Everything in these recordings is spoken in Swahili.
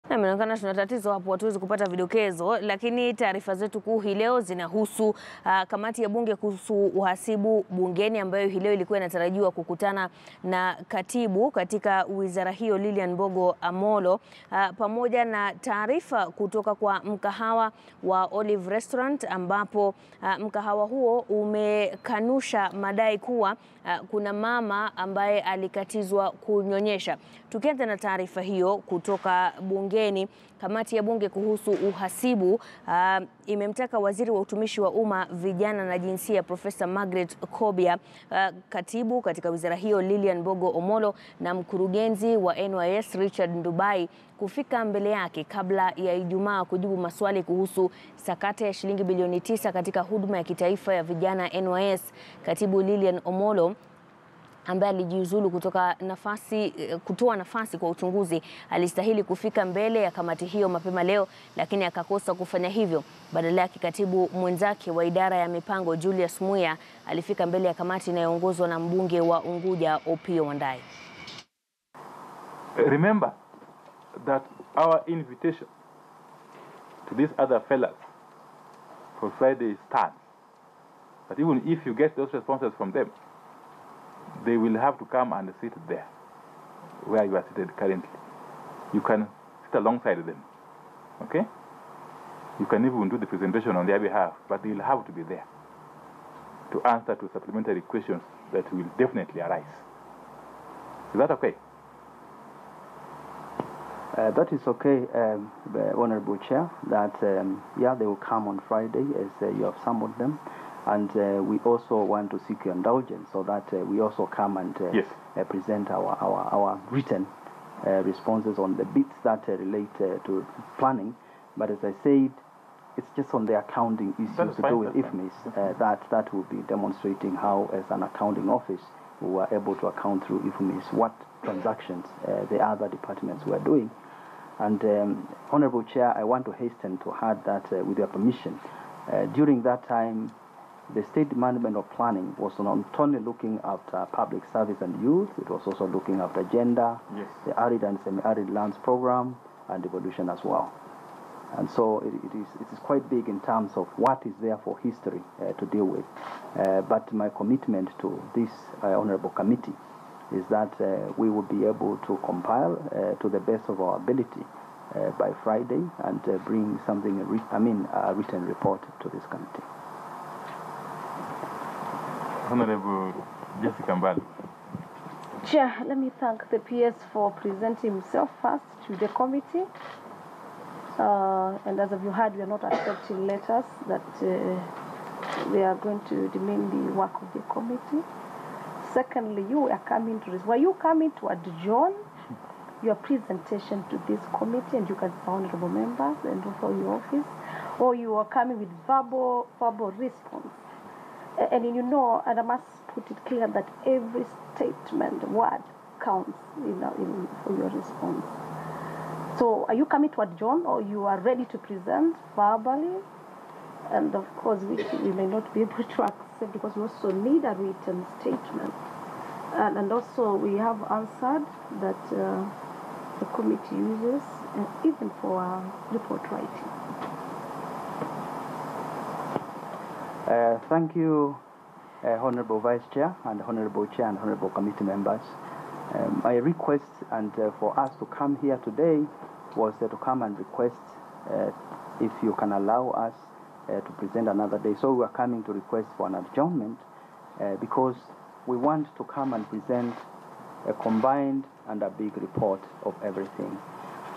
Inaonekana tuna tatizo hapo, hatuwezi kupata vidokezo, lakini taarifa zetu kuu hii leo zinahusu kamati ya bunge kuhusu uhasibu bungeni, ambayo hii leo ilikuwa inatarajiwa kukutana na katibu katika wizara hiyo Lillian Mbogo Omollo, pamoja na taarifa kutoka kwa mkahawa wa Olive Restaurant, ambapo mkahawa huo umekanusha madai kuwa kuna mama ambaye alikatizwa kunyonyesha. Tukianza na taarifa hiyo kutoka bungeni, kamati ya bunge kuhusu uhasibu imemtaka waziri wa utumishi wa umma, vijana na jinsia Prof Margaret Kobia, katibu katika wizara hiyo Lillian Mbogo Omollo na mkurugenzi wa NYS Richard Ndubai kufika mbele yake kabla ya Ijumaa kujibu maswali kuhusu sakata ya shilingi bilioni 9 katika huduma ya kitaifa ya vijana NYS. Katibu Lillian Omollo, ambaye alijiuzulu kutoa nafasi kwa uchunguzi, alistahili kufika mbele ya kamati hiyo mapema leo, lakini akakosa kufanya hivyo. Badala yake, katibu mwenzake wa idara ya mipango Julius Muya alifika mbele ya kamati inayoongozwa na mbunge wa Unguja Opiyo Wandayi. Remember that our invitation to these other fellas for Friday stands. But even if you get those responses from them, they will have to come and sit there where you are seated currently. You can sit alongside them, okay? You can even do the presentation on their behalf, but they will have to be there to answer to supplementary questions that will definitely arise. Is that okay? That is okay, Honorable Chair, that yeah, they will come on Friday as you have summoned them. And we also want to seek your indulgence so that we also come and yes, present our written responses on the bits that relate to planning. But as I said, it's just on the accounting issues to do with IFMIS that will be demonstrating how, as an accounting office, we were able to account through IFMIS what transactions the other departments were doing. And Honorable Chair, I want to hasten to add that with your permission, during that time, the State Management of Planning was not only looking after public service and youth, it was also looking after gender, yes, the arid and semi-arid lands program, and devolution as well. And so it is quite big in terms of what is there for history to deal with. But my commitment to this Honorable Committee is that we will be able to compile to the best of our ability by Friday and bring something, a written report to this committee. Honorable Jessica Mbali. Chair, let me thank the PS for presenting himself first to the committee. And as you heard, we are not accepting letters that they are going to demean the work of the committee. Secondly, you are coming to this. Were you coming to adjourn your presentation to this committee, and you can find honorable members and also your office, or you are coming with verbal response? And you know, and I must put it clear that every statement, word counts for your response. So are you coming to adjourn, or you are ready to present verbally? And of course, which we may not be able to accept because we also need a written statement. And also we have answered that the committee uses, even for report writing. Thank you, Honorable Vice Chair and Honorable Chair and Honorable Committee members. My request and for us to come here today was to come and request if you can allow us to present another day. So we are coming to request for an adjournment because we want to come and present a combined and a big report of everything.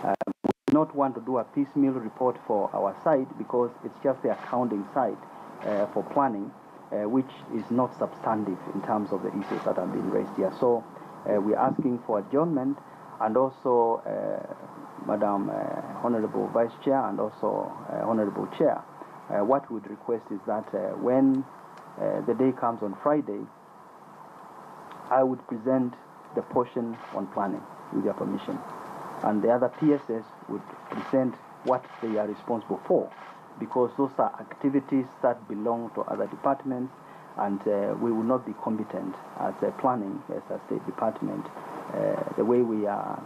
We do not want to do a piecemeal report for our side because it's just the accounting side for planning, which is not substantive in terms of the issues that have been raised here. So we are asking for adjournment, and also Madam Honorable Vice Chair and also Honorable Chair, what we would request is that when the day comes on Friday, I would present the portion on planning with your permission, and the other PSS would present what they are responsible for, because those are activities that belong to other departments, and we will not be competent as planning as a state department the way we are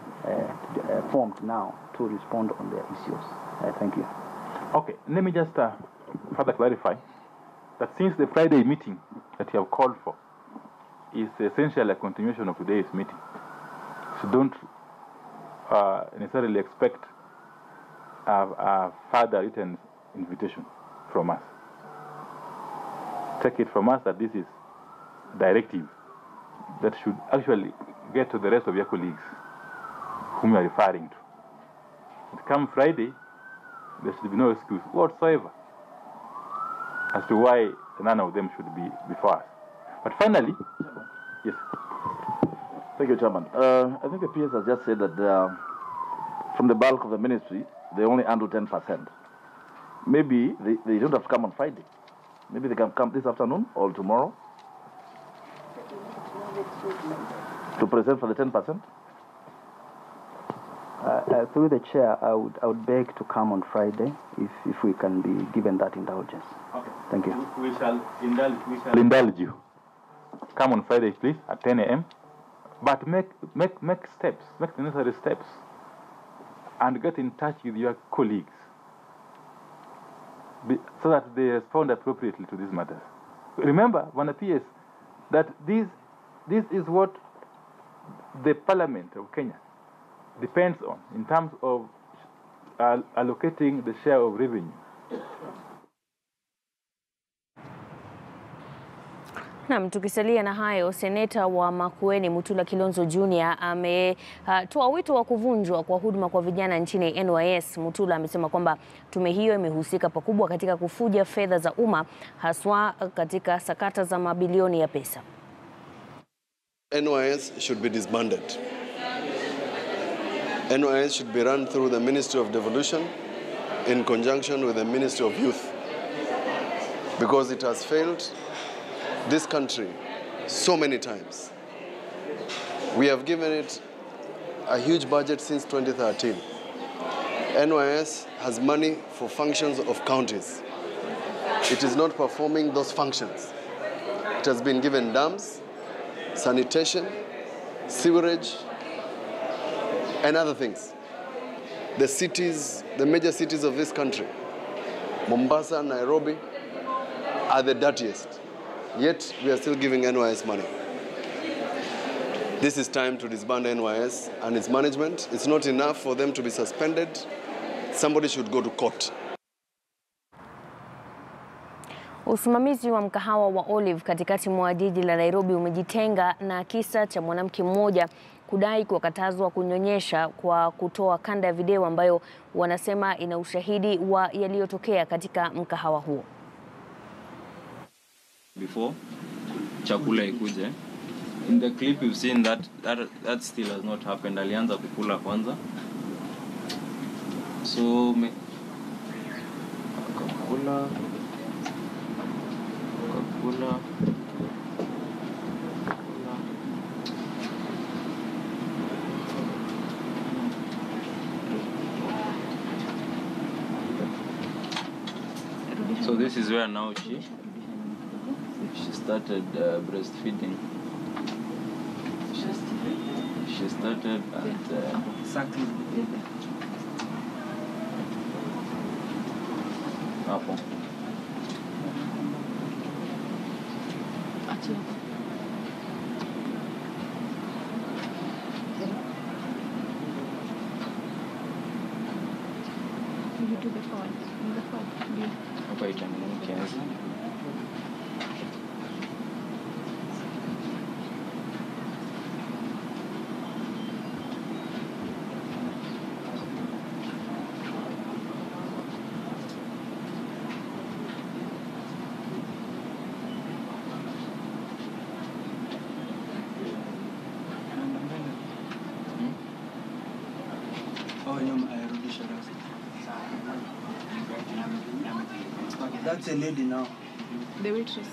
formed now to respond on their issues. Thank you. Okay, let me just further clarify that since the Friday meeting that you have called for is essentially a continuation of today's meeting, so don't necessarily expect a further written invitation from us. Take it from us that this is directive that should actually get to the rest of your colleagues whom you are referring to. But come Friday, there should be no excuse whatsoever as to why none of them should be before us. But finally, yes. Thank you, Chairman. I think the PS has just said that from the bulk of the ministry, they only handle 10%. Maybe they don't have to come on Friday. Maybe they can come this afternoon or tomorrow to present for the 10%. Through the chair, I would beg to come on Friday if we can be given that indulgence. Okay. Thank you. We shall indulge you. Come on Friday, please, at 10 a.m. But make steps, make the necessary steps, and get in touch with your colleagues so that they respond appropriately to these matters. Remember, Bwana PS, that this is what the Parliament of Kenya depends on in terms of allocating the share of revenue. Naam, tukisalia na hayo, seneta wa Makueni Mutula Kilonzo Jr. ametoa wito wa kuvunjwa kwa huduma kwa vijana nchini NYS. Mutula amesema kwamba tume hiyo imehusika pakubwa katika kufuja fedha za umma, haswa katika sakata za mabilioni ya pesa. NYS should be disbanded. NYS should be run through the Ministry of Devolution in conjunction with the Ministry of Youth, because it has failed this country so many times. We have given it a huge budget since 2013. NYS has money for functions of counties. It is not performing those functions. It has been given dams, sanitation, sewerage, and other things. The cities, the major cities of this country, Mombasa and Nairobi, are the dirtiest. Yet we are still giving NYS money. This is time to disband NYS and its management. It's not enough for them to be suspended. Somebody should go to court. Usimamizi wa mkahawa wa Olive katikati mwa jiji la Nairobi umejitenga na kisa cha mwanamke mmoja kudai kukatazwa kunyonyesha kwa kutoa kanda ya video ambayo wanasema ina ushahidi wa yaliyotokea katika mkahawa huo. Before chakula ikuje, in the clip you've seen that still has not happened. Alianza kukula kwanza, so kakula. So this is where now she started breastfeeding. She started at exactly hapo. You do the phone. Hapa itamuona kiasi. That's a lady now. The waitress.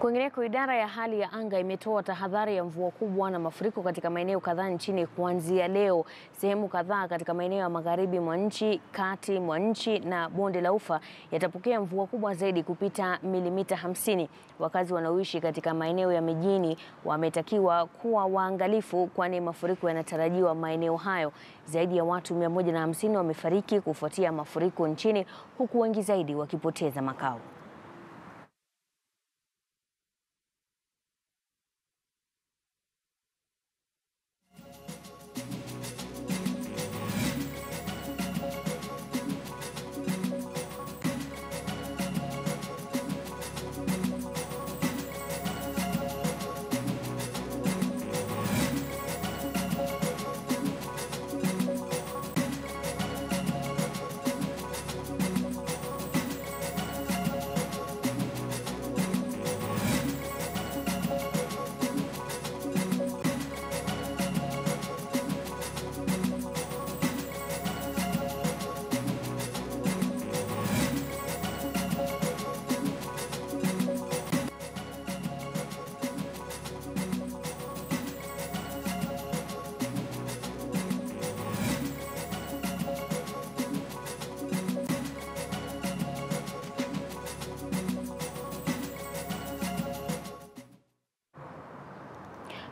Kwingineko, idara ya hali ya anga imetoa tahadhari ya mvua kubwa na mafuriko katika maeneo kadhaa nchini kuanzia leo. Sehemu kadhaa katika maeneo ya magharibi mwa nchi, kati mwa nchi na bonde la Ufa yatapokea mvua kubwa zaidi kupita milimita 50. Wakazi wanaoishi katika maeneo ya mijini wametakiwa kuwa waangalifu, kwani mafuriko yanatarajiwa maeneo hayo. Zaidi ya watu 150 wamefariki kufuatia mafuriko nchini, huku wengi zaidi wakipoteza makao.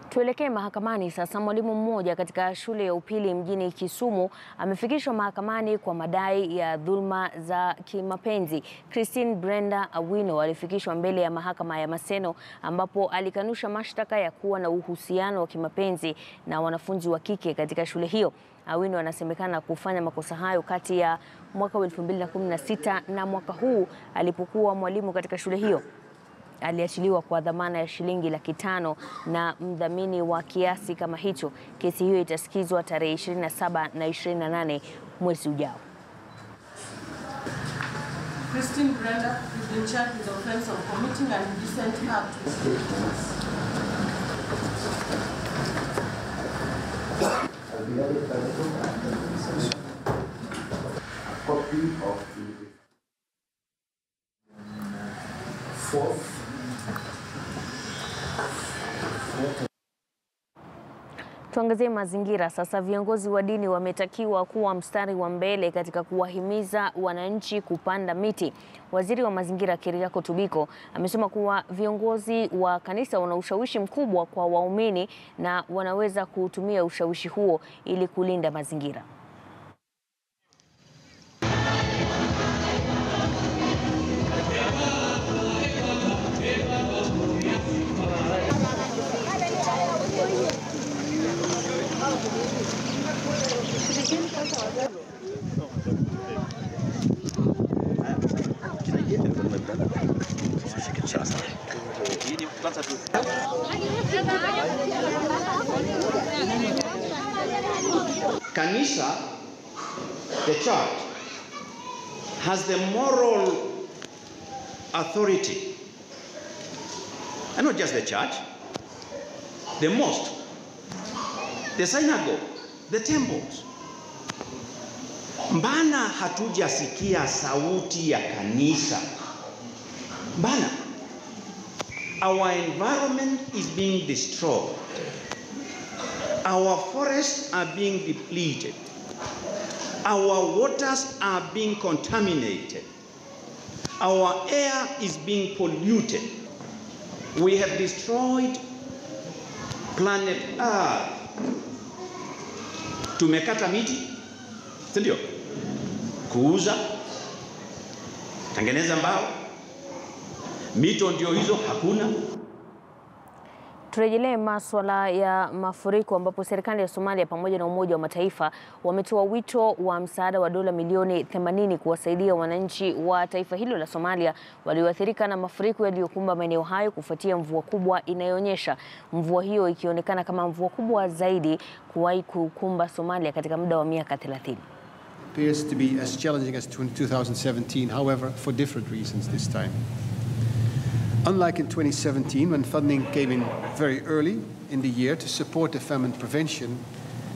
Tuelekee mahakamani sasa. Mwalimu mmoja katika shule ya upili mjini Kisumu amefikishwa mahakamani kwa madai ya dhulma za kimapenzi. Christine Brenda Awino alifikishwa mbele ya mahakama ya Maseno, ambapo alikanusha mashtaka ya kuwa na uhusiano wa kimapenzi na wanafunzi wa kike katika shule hiyo. Awino anasemekana kufanya makosa hayo kati ya mwaka 2016 na mwaka huu alipokuwa mwalimu katika shule hiyo. Aliachiliwa kwa dhamana ya shilingi 500,000 na mdhamini wa kiasi kama hicho. Kesi hiyo itasikizwa tarehe 27 na 28 mwezi ujao. Christine Brenda is been charged with the offense of committing an indecent act. Tuangazie mazingira sasa. Viongozi wa dini wametakiwa kuwa mstari wa mbele katika kuwahimiza wananchi kupanda miti. Waziri wa mazingira Keriako Tobiko amesema kuwa viongozi wa kanisa wana ushawishi mkubwa kwa waumini na wanaweza kutumia ushawishi huo ili kulinda mazingira. Kanisa, the church, has the moral authority, and not just the church, the mosque, the synagogue, the temples. Mbana hatujasikia sauti ya kanisa? Mbana? Our environment is being destroyed. Our forests are being depleted. Our waters are being contaminated. Our air is being polluted. We have destroyed planet Earth. Tumekata miti, sindio? Kuuza, tengeneza mbao, mito ndio hizo hakuna. Turejelee maswala ya mafuriko, ambapo serikali ya Somalia pamoja na Umoja wa Mataifa wametoa wito wa msaada wa dola milioni 80 kuwasaidia wananchi wa taifa hilo la Somalia walioathirika na mafuriko yaliyokumba maeneo hayo kufuatia mvua kubwa inayonyesha. Mvua hiyo ikionekana kama mvua kubwa zaidi kuwahi kukumba Somalia katika muda wa miaka 30. Appears to be as challenging as 2017, however, for different reasons this time. Unlike in 2017, when funding came in very early in the year to support the famine prevention,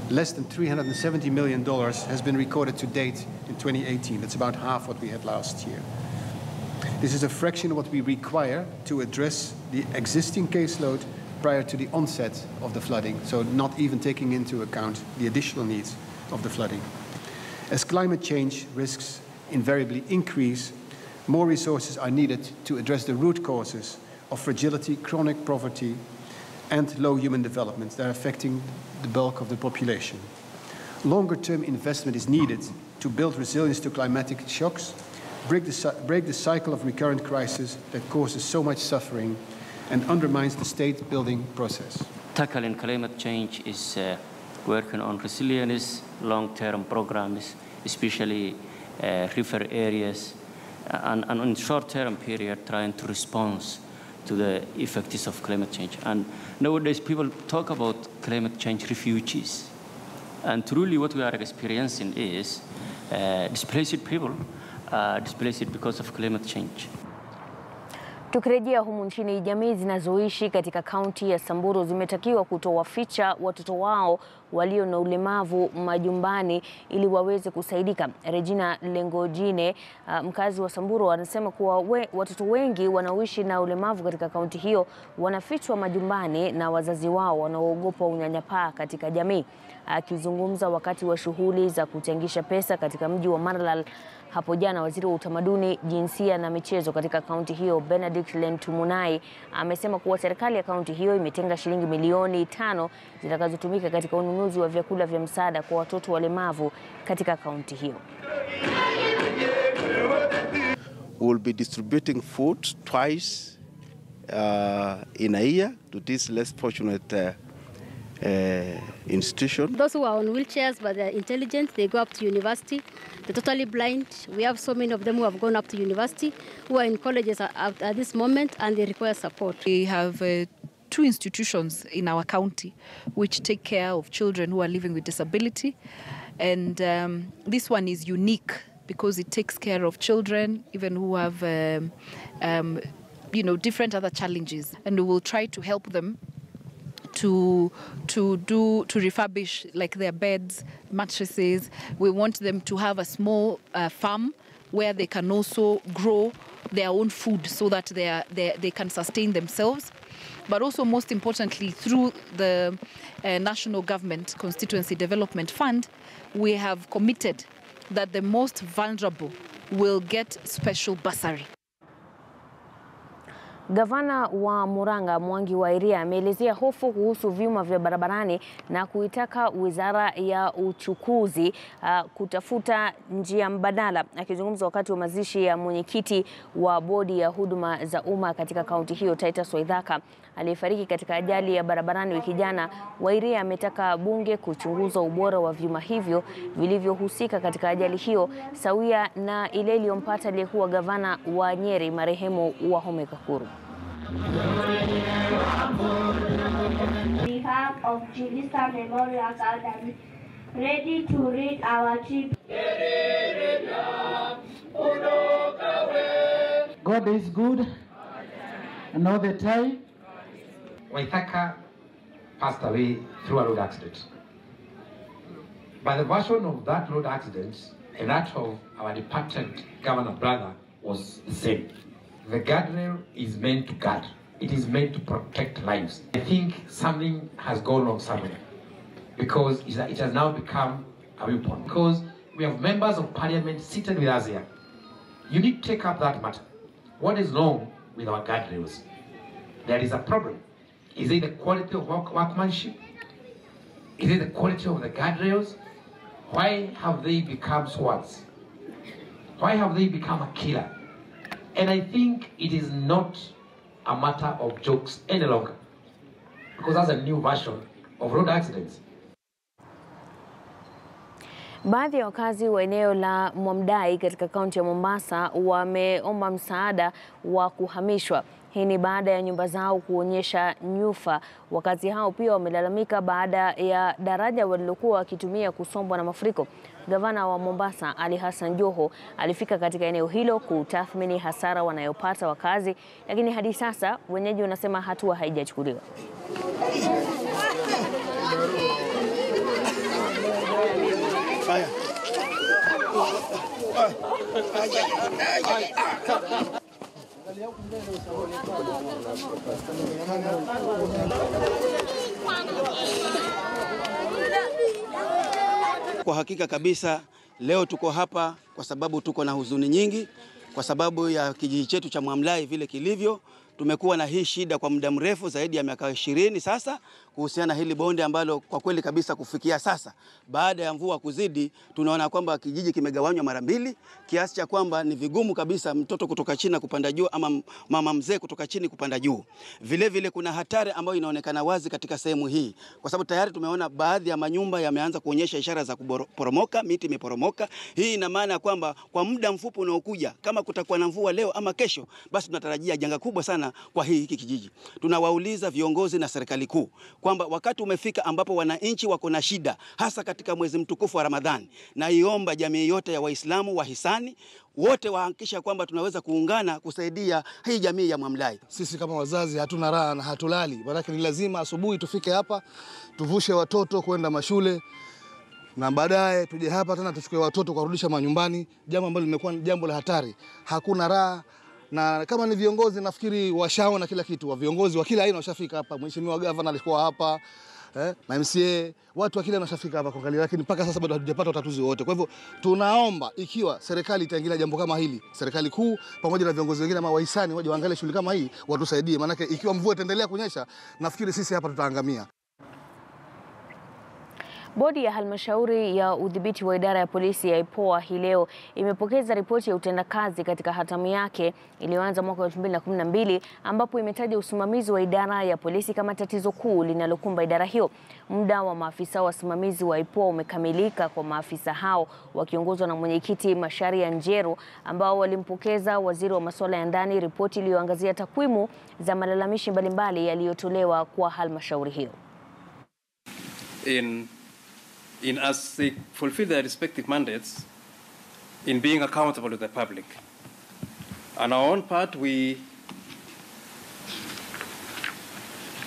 less than $370 million has been recorded to date in 2018. That's about half what we had last year. This is a fraction of what we require to address the existing caseload prior to the onset of the flooding, so not even taking into account the additional needs of the flooding. As climate change risks invariably increase, more resources are needed to address the root causes of fragility, chronic poverty, and low human development that are affecting the bulk of the population. Longer-term investment is needed to build resilience to climatic shocks, break the cycle of recurrent crisis that causes so much suffering and undermines the state-building process. Tackling climate change is working on resilience, long-term programs, especially river areas, and in short-term period trying to respond to the effects of climate change. And nowadays people talk about climate change refugees. And truly what we are experiencing is displaced people, displaced because of climate change. Tukirejea humu nchini, jamii zinazoishi katika kaunti ya Samburu zimetakiwa kutowaficha watoto wao walio na ulemavu majumbani ili waweze kusaidika. Regina Lengojine, mkazi wa Samburu, anasema kuwa watoto wengi wanaoishi na ulemavu katika kaunti hiyo wanafichwa majumbani na wazazi wao wanaoogopa unyanyapaa katika jamii. Akizungumza wakati wa shughuli za kuchangisha pesa katika mji wa Maralal hapo jana, waziri wa utamaduni, jinsia na michezo katika kaunti hiyo Benedict Lentumunai amesema kuwa serikali ya kaunti hiyo imetenga shilingi milioni 5 zitakazotumika katika ununuzi wa vyakula vya msaada kwa watoto walemavu katika kaunti hiyo. We will be distributing food twice in a year to these less fortunate institution. Those who are on wheelchairs but they're intelligent, they go up to university. They're totally blind. We have so many of them who have gone up to university, who are in colleges at this moment, and they require support. We have 2 institutions in our county which take care of children who are living with disability, and this one is unique because it takes care of children even who have different other challenges, and we will try to help them to refurbish like their beds, mattresses. We want them to have a small farm where they can also grow their own food so that they can sustain themselves. But also, most importantly, through the National Government Constituency Development Fund, we have committed that the most vulnerable will get special bursary. Gavana wa Murang'a Mwangi wa Iria ameelezea hofu kuhusu vyuma vya barabarani na kuitaka wizara ya uchukuzi kutafuta njia mbadala. Akizungumza wakati wa mazishi ya mwenyekiti wa bodi ya huduma za umma katika kaunti hiyo Titus Waithaka aliyefariki katika ajali ya barabarani wiki jana, Wairia ametaka bunge kuchunguza ubora wa vyuma hivyo vilivyohusika katika ajali hiyo sawia na ile iliyompata aliyekuwa gavana wa Nyeri marehemu Wahome Kakuru. On behalf of Julista Memorial Academy, ready to read our tribute. God is good, and all the time. Waithaka passed away through a road accident. But the version of that road accident and that of our departed governor brother was the same. The guardrail is meant to guard. It is meant to protect lives. I think something has gone wrong somewhere because it has now become a weapon. Because we have members of parliament seated with us here. You need to take up that matter. What is wrong with our guardrails? There is a problem. Is it the quality of workmanship? Is it the quality of the guardrails? Why have they become swords? Why have they become a killer? And I think it is not a matter of jokes any longer, because that's a new version of road accidents. Baadhi ya wakazi wa eneo la Mwamdai katika kaunti ya Mombasa wameomba msaada wa kuhamishwa. Hii ni baada ya nyumba zao kuonyesha nyufa. Wakazi hao pia wamelalamika baada ya daraja walilokuwa wakitumia kusombwa na mafuriko. Gavana wa Mombasa Ali Hassan Joho alifika katika eneo hilo kutathmini hasara wanayopata wakazi, lakini hadi sasa wenyeji wanasema hatua haijachukuliwa. Kwa hakika kabisa leo tuko hapa kwa sababu tuko na huzuni nyingi kwa sababu ya kijiji chetu cha Mwamlai vile kilivyo. Tumekuwa na hii shida kwa muda mrefu zaidi ya miaka 20 sasa kuhusiana na hili bonde ambalo kwa kweli kabisa kufikia sasa baada ya mvua kuzidi tunaona kwamba kijiji kimegawanywa mara mbili kiasi cha kwamba ni vigumu kabisa mtoto kutoka chini kupanda juu ama mama mzee kutoka chini kupanda juu. Vile vile kuna hatari ambayo inaonekana wazi katika sehemu hii kwa sababu tayari tumeona baadhi ya manyumba yameanza kuonyesha ishara za kuporomoka, miti imeporomoka. Hii ina maana kwamba kwa muda mfupi unaokuja kama kutakuwa na mvua leo ama kesho basi tunatarajia janga kubwa sana kwa hiki kijiji. Tunawauliza viongozi na serikali kuu kwamba wakati umefika ambapo wananchi wako na shida hasa katika mwezi mtukufu wa Ramadhani, na iomba jamii yote ya Waislamu wahisani wote wahakikisha kwamba tunaweza kuungana kusaidia hii jamii ya Mwamlai. Sisi kama wazazi hatuna raha na hatulali, maana ni lazima asubuhi tufike hapa tuvushe watoto kwenda mashule na baadaye tuje hapa tena tuchukue watoto kurudisha manyumbani, jambo ambalo limekuwa jambo la hatari. Hakuna raha. Na kama ni viongozi nafikiri washaona kila kitu, wa viongozi wa kila aina washafika hapa. Mheshimiwa Gavana alikuwa hapa, na MCA, watu wa kila washafika hapa kuangalia, lakini mpaka sasa bado hatujapata utatuzi wote. Kwa hivyo tunaomba ikiwa serikali itaingilia jambo kama hili, serikali kuu pamoja na viongozi wengine ama wahisani waje waangalie shughuli kama hii watusaidie, maana ikiwa mvua itaendelea kunyesha nafikiri sisi hapa tutaangamia. Bodi ya halmashauri ya udhibiti wa idara ya polisi ya IPOA hii leo imepokeza ripoti ya utendakazi katika hatamu yake iliyoanza mwaka 2012 ambapo imetaja usimamizi wa idara ya polisi kama tatizo kuu linalokumba idara hiyo. Muda wa maafisa wasimamizi wa IPOA umekamilika kwa maafisa hao wakiongozwa na mwenyekiti Masharia Njeru ambao walimpokeza waziri wa masuala ya ndani ripoti iliyoangazia takwimu za malalamishi mbalimbali yaliyotolewa kwa halmashauri hiyo. In as they fulfill their respective mandates in being accountable to the public. On our own part, we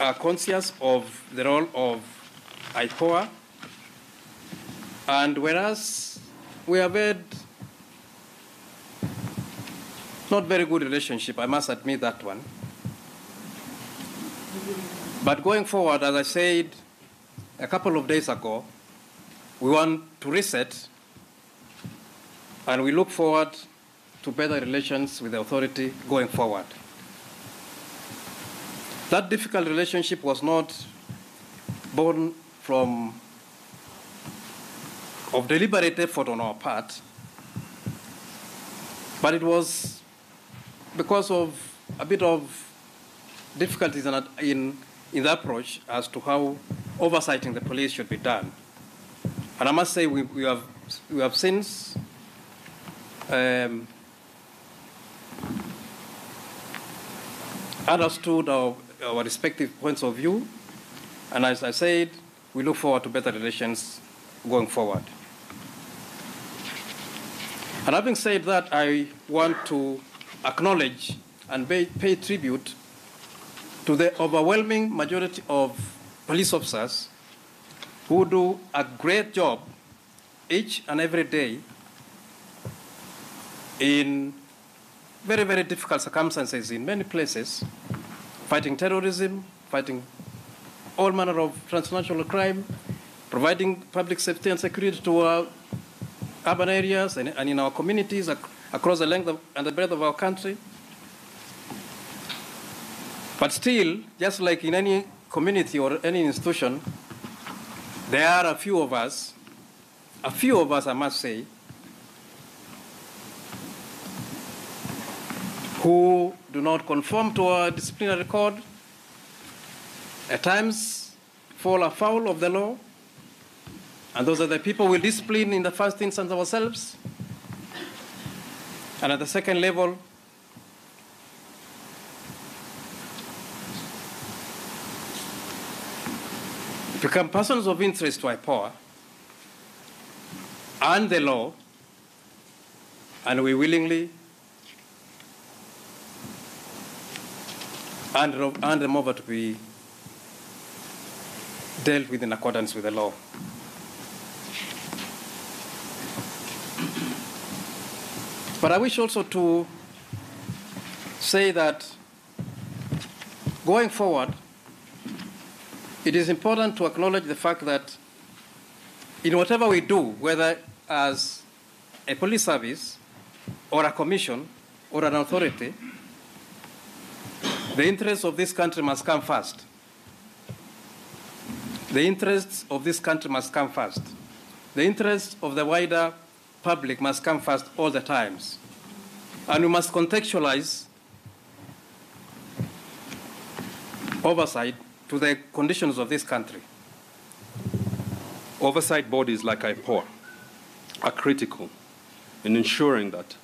are conscious of the role of IPOA, and whereas we have had not very good relationship, I must admit that one. But going forward, as I said a couple of days ago, we want to reset, and we look forward to better relations with the authority going forward. That difficult relationship was not born of deliberate effort on our part, but it was because of a bit of difficulties in the approach as to how oversighting the police should be done. And I must say we have since understood our respective points of view, and as I said, we look forward to better relations going forward. And having said that, I want to acknowledge and pay tribute to the overwhelming majority of police officers who do a great job each and every day in very, very difficult circumstances in many places, fighting terrorism, fighting all manner of transnational crime, providing public safety and security to our urban areas and in our communities across the length and the breadth of our country. But still, just like in any community or any institution, there are a few of us, I must say, who do not conform to our disciplinary code, at times fall afoul of the law, and those are the people we discipline in the first instance ourselves, and at the second level, become persons of interest to IPOA and the law, and we willingly hand them over to be dealt with in accordance with the law. But I wish also to say that going forward, it is important to acknowledge the fact that in whatever we do, whether as a police service or a commission or an authority, the interests of this country must come first. The interests of this country must come first. The interests of the wider public must come first all the times. And we must contextualize oversight to the conditions of this country. Oversight bodies like IPOA are critical in ensuring that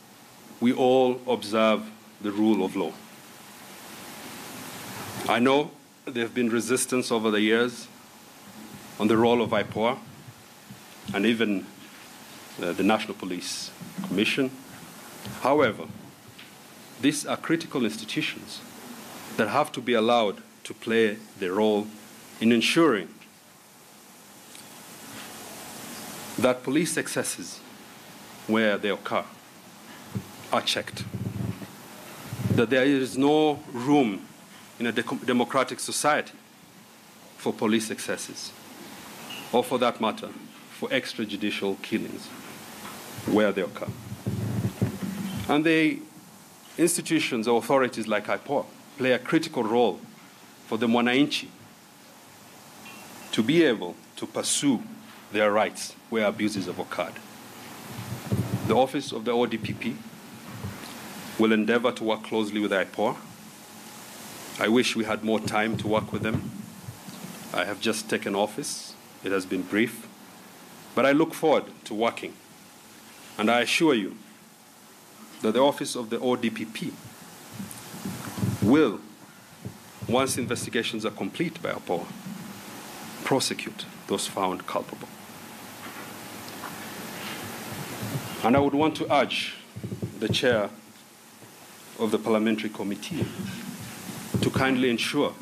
we all observe the rule of law. I know there have been resistance over the years on the role of IPOA and even the National Police Commission. However, these are critical institutions that have to be allowed to play their role in ensuring that police excesses, where they occur, are checked, that there is no room in a democratic society for police excesses, or for that matter, for extrajudicial killings, where they occur. And the institutions or authorities like IPOA play a critical role for the mwananchi to be able to pursue their rights where abuses have occurred. The Office of the ODPP will endeavor to work closely with IPOA. I wish we had more time to work with them. I have just taken office. It has been brief. But I look forward to working. And I assure you that the Office of the ODPP will, once investigations are complete by IPOA, prosecute those found culpable. And I would want to urge the chair of the parliamentary committee to kindly ensure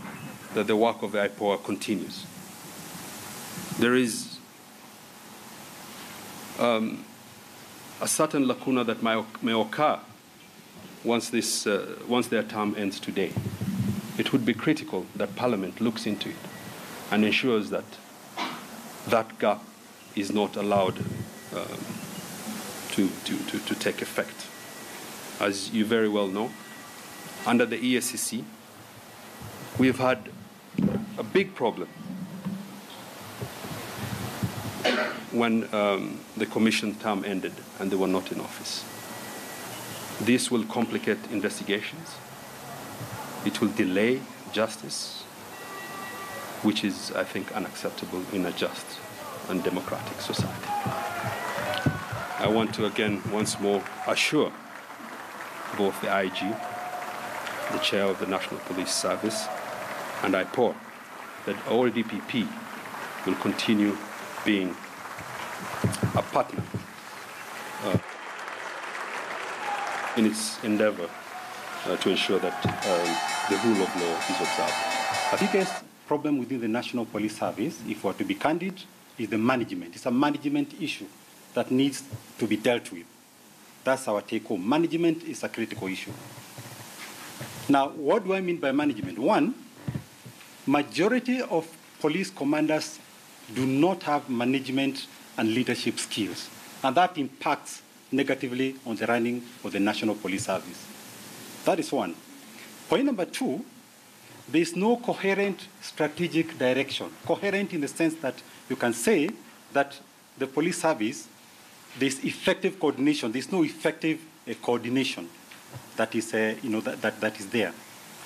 that the work of the IPOA continues. There is a certain lacuna that may occur once their term ends today. It would be critical that Parliament looks into it and ensures that that gap is not allowed to take effect. As you very well know, under the ESCC, we've had a big problem when the commission term ended and they were not in office. This will complicate investigations. It will delay justice, which is, I think, unacceptable in a just and democratic society. I want to again, once more, assure both the IG, the chair of the National Police Service, and IPOA that our DPP will continue being a partner in its endeavor to ensure that the rule of law is observed. The biggest problem within the National Police Service, if we're to be candid, is the management. It's a management issue that needs to be dealt with. That's our take home. Management is a critical issue. Now, what do I mean by management? One, majority of police commanders do not have management and leadership skills, and that impacts negatively on the running of the National Police Service. That is one. Point number two, there is no coherent strategic direction. Coherent in the sense that you can say that the police service, there's effective coordination. There's no effective coordination that is, that is there.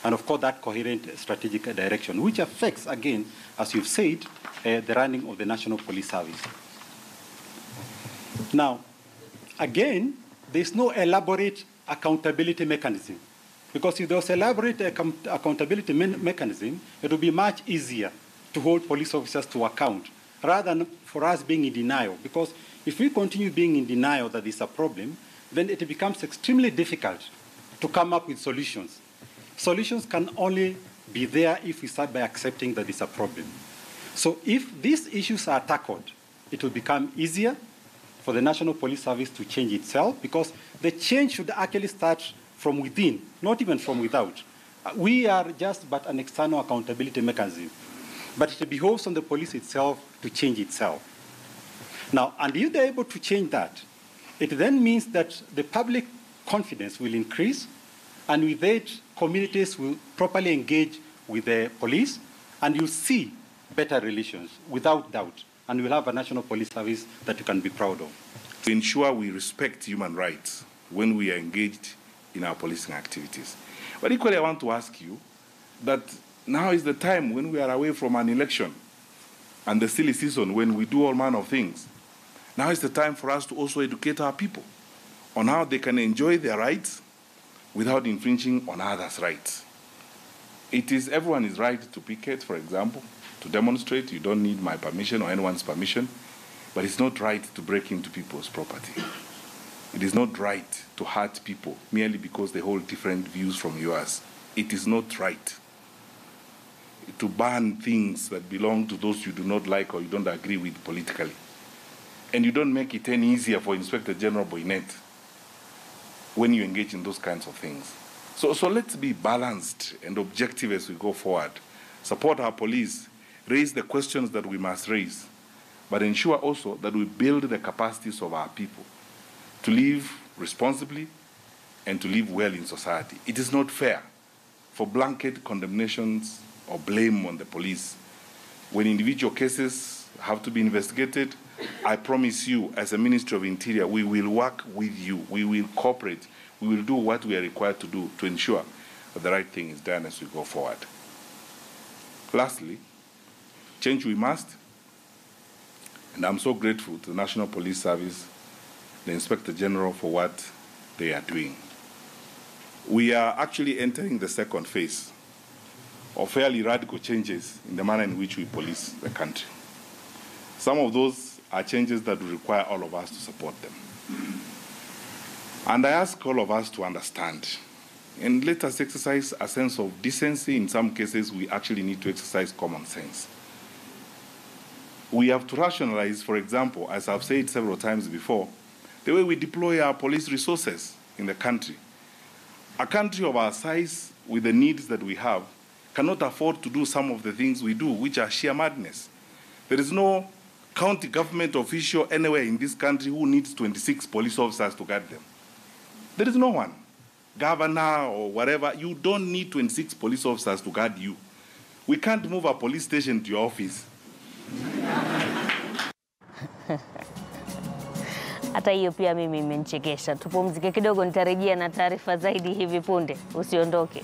And of course, that coherent strategic direction, which affects, again, as you've said, the running of the National Police Service. Now, again, there's no elaborate accountability mechanism. Because if there was elaborate accountability mechanism, it would be much easier to hold police officers to account, rather than for us being in denial. Because if we continue being in denial that there's a problem, then it becomes extremely difficult to come up with solutions. Solutions can only be there if we start by accepting that there's a problem. So if these issues are tackled, it will become easier for the National Police Service to change itself, because the change should actually start from within, not even from without. We are just but an external accountability mechanism. But it behoves on the police itself to change itself. Now, and if they're able to change that, it then means that the public confidence will increase, and with that, communities will properly engage with the police, and you'll see better relations, without doubt, and we'll have a national police service that you can be proud of. To ensure we respect human rights when we are engaged in our policing activities. But equally, I want to ask you that now is the time when we are away from an election and the silly season when we do all manner of things. Now is the time for us to also educate our people on how they can enjoy their rights without infringing on others' rights. Everyone is right to picket, for example, to demonstrate. You don't need my permission or anyone's permission, but it's not right to break into people's property. It is not right to hurt people merely because they hold different views from yours. It is not right to ban things that belong to those you do not like or you don't agree with politically. And you don't make it any easier for Inspector General Boynet when you engage in those kinds of things. So let's be balanced and objective as we go forward. Support our police, raise the questions that we must raise, but ensure also that we build the capacities of our people to live responsibly and to live well in society. It is not fair for blanket condemnations or blame on the police. When individual cases have to be investigated, I promise you, as a Ministry of Interior, we will work with you. We will cooperate. We will do what we are required to do to ensure that the right thing is done as we go forward. Lastly, change we must. And I'm so grateful to the National Police Service, the Inspector General, for what they are doing. We are actually entering the second phase of fairly radical changes in the manner in which we police the country. Some of those are changes that will require all of us to support them. And I ask all of us to understand, and let us exercise a sense of decency. In some cases, we actually need to exercise common sense. We have to rationalize, for example, as I've said several times before, the way we deploy our police resources in the country. A country of our size, with the needs that we have, cannot afford to do some of the things we do, which are sheer madness. There is no county government official anywhere in this country who needs 26 police officers to guard them. There is no one. Governor or whatever, you don't need 26 police officers to guard you. We can't move a police station to your office. Hata hiyo pia mimi imenichekesha. Tupumzike kidogo, nitarejea na taarifa zaidi hivi punde. Usiondoke.